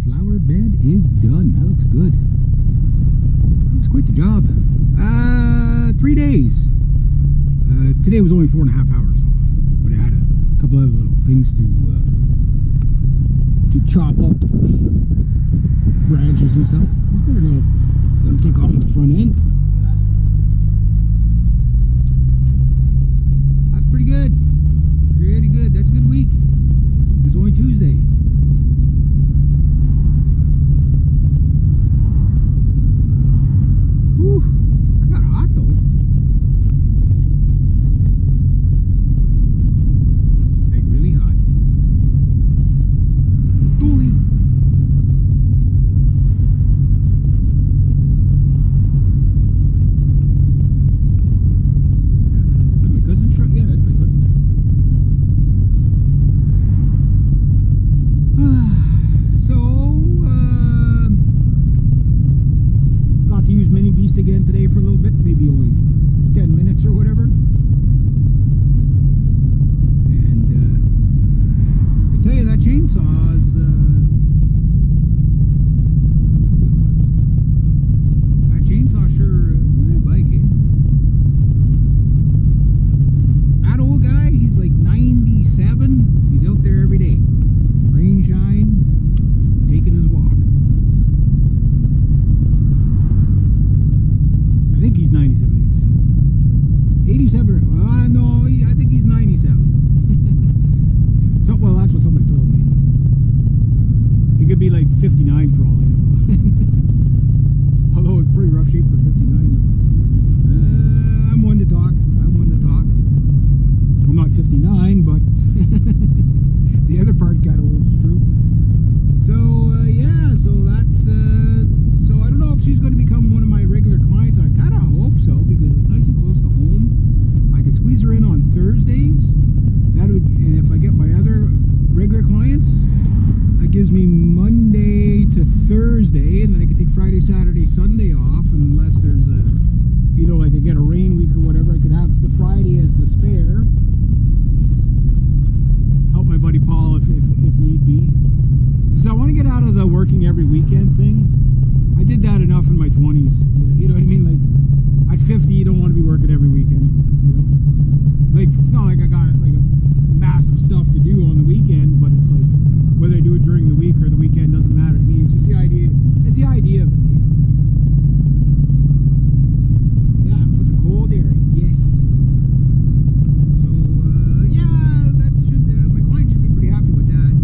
flower bed is done. That looks good. Looks quite the job. 3 days. Today was only 4.5 hours though, but I had a couple other little things to chop up, branches and stuff. It's better not let them take off the front end. That's pretty good. Pretty good. That's a good week. It's only Tuesday. Whew. I got hot though. Like really hot. Holy. That's my cousin's truck? Yeah, that's my cousin's truck. Got to use Mini Beast again today for a little bit, maybe only 10 minutes or whatever. And I tell you, that chainsaw is that chainsaw sure that bike, eh? That old guy, he's like 97. He's out there every day. Rain, shine, taking his walk. I think he's 97. He's 87. No, I think he's 97. So, well, that's what somebody told me. He could be like 59 for all I know. Although it's pretty rough shape for 59. I'm one to talk. I'm not 59, but the other part got old, it's true. So yeah, so that's so I don't know if she's going to become one of my regular clients. I kind of hope so because it's nice and close to home. I can squeeze her in on Thursdays. That would, and if I get my other regular clients, that gives me Monday to Thursday, and then I can take Friday, Saturday, Sunday off unless there's a, you know, like I get a rain week or whatever. I could have the Friday as the spare. Help my buddy Paul if need be. So I want to get out of the working every weekend thing. I did that enough in my 20s. You know what I mean? Like at 50, you don't want to be working every weekend. You know, like it's not like I got like a massive stuff to do on the weekend, but it's like whether I do it during the week or the weekend doesn't matter to me. It's just the idea. It's the idea of it. Yeah, put the cold air in. Yes. So yeah, that should my client should be pretty happy with that.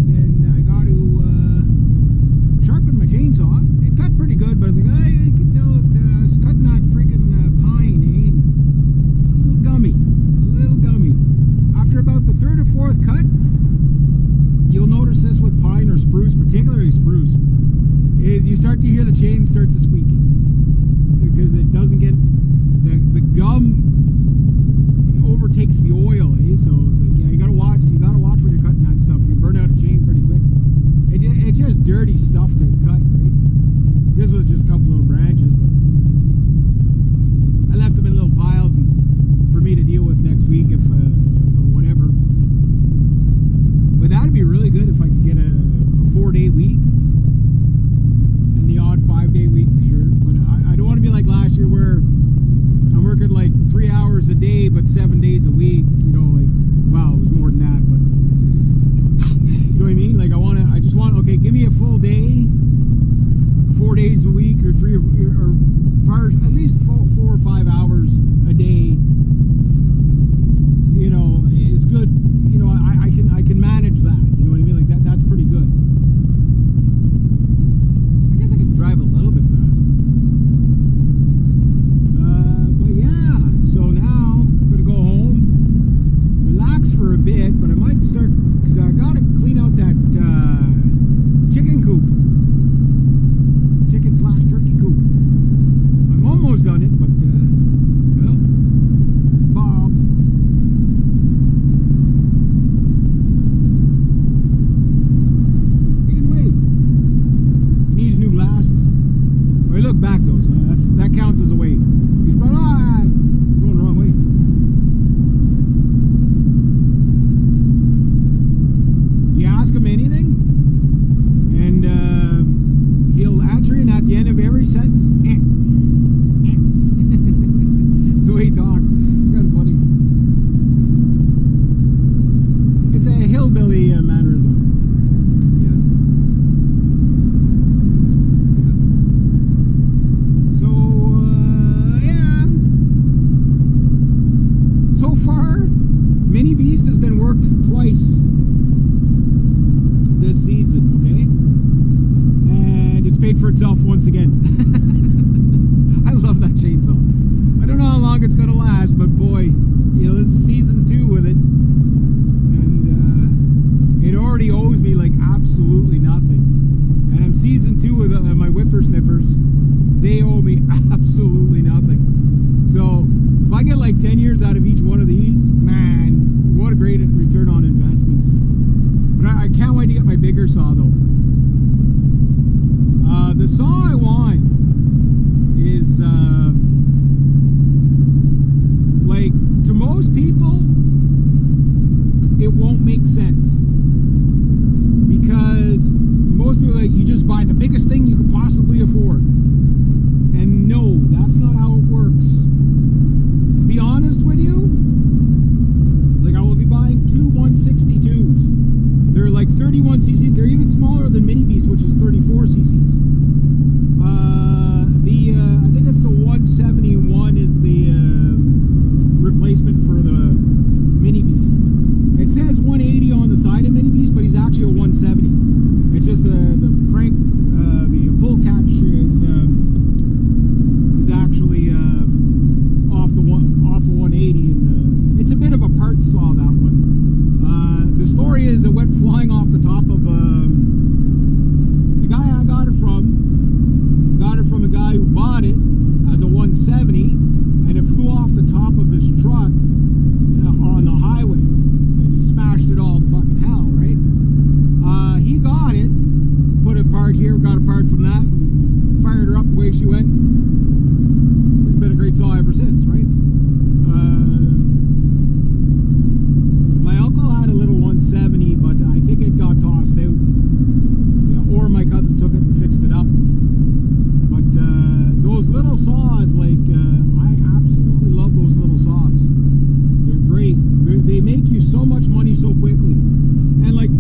Then I got to sharpen my chainsaw. It cut pretty good, but I was like, I can tell it, I was cutting that freaking pine, eh? And it's a little gummy. it won't make sense. Because most people are like, you just buy the biggest thing you could possibly afford. And no, that's not how it works. To be honest with you, like I will be buying two 162s. They're like 31 cc's. They're even smaller than Mini Beast, which is 34 cc's. I think it's the 171 is the replacement for the Mini Beast. It says 180 on the side of Mini Beast, but he's actually a 170. It's just the crank, the pull catch is actually off of 180, and it's a bit of a part saw, that one. The story is it went flying off the top of the guy I got it from. Got it from a guy who bought it as a 170, and it flew off the top of his truck on the highway. It just smashed it all to fucking hell, right? He got it, put it apart here, got apart from that, fired her up, away she went. It's been a great saw ever since, right? My uncle had a little 170, but I think it got tossed out. Yeah, or my cousin took it and fixed it up. But those little saws, like, I absolutely love those little saws. They're great. They make you so much money so quickly. And like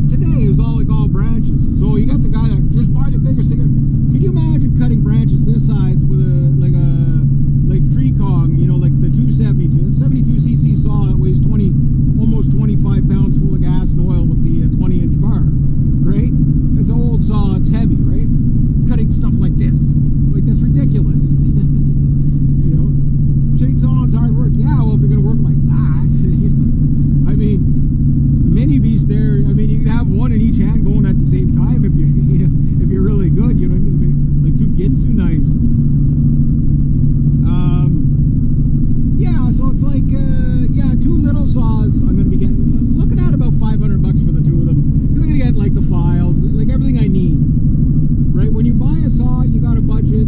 today, it was all branches. So you got the guy that just buy the biggest thing. Can you imagine cutting branches this size with like tree Kong, you know, like the 272? That's 72 cc saw that weighs almost 25 pounds full of gas and oil with the 20-inch bar, right? It's an old saw. It's heavy, right? Cutting stuff like this, like that's ridiculous. You know, chainsawing's hard work. Yeah, well, if you're gonna work like that, you know, I mean, Mini Beast there. I mean, you can have one in each hand going at the same time if you're if you're really good. You know what I mean? Like two Ginsu knives. Yeah, so it's like yeah, two little saws. I'm gonna be looking at about $500 for the two of them. You're gonna get like the files, like everything I need. Right, when you buy a saw, you got to budget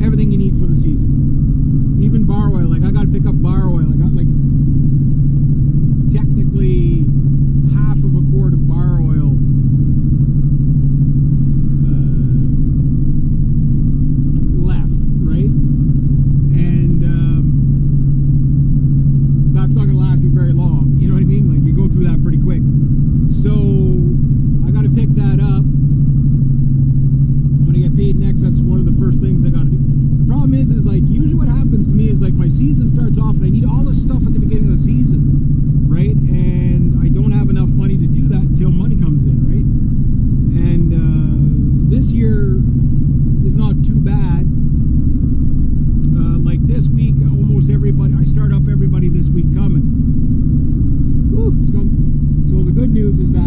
everything you need for the season. Even bar oil, like I got to pick up bar oil. I got like technically half of a quart of bar oil left, right? And that's not going to last me very long. You know what I mean? Like you go through that pretty quick. So I got to pick that up. When I get paid next, that's one of the first things I gotta do. The problem is like usually what happens to me is like my season starts off and I need all this stuff at the beginning of the season, right? And I don't have enough money to do that until money comes in, right? And this year is not too bad. Like this week, almost everybody, I start up everybody this week coming. Woo, it's going. So the good news is that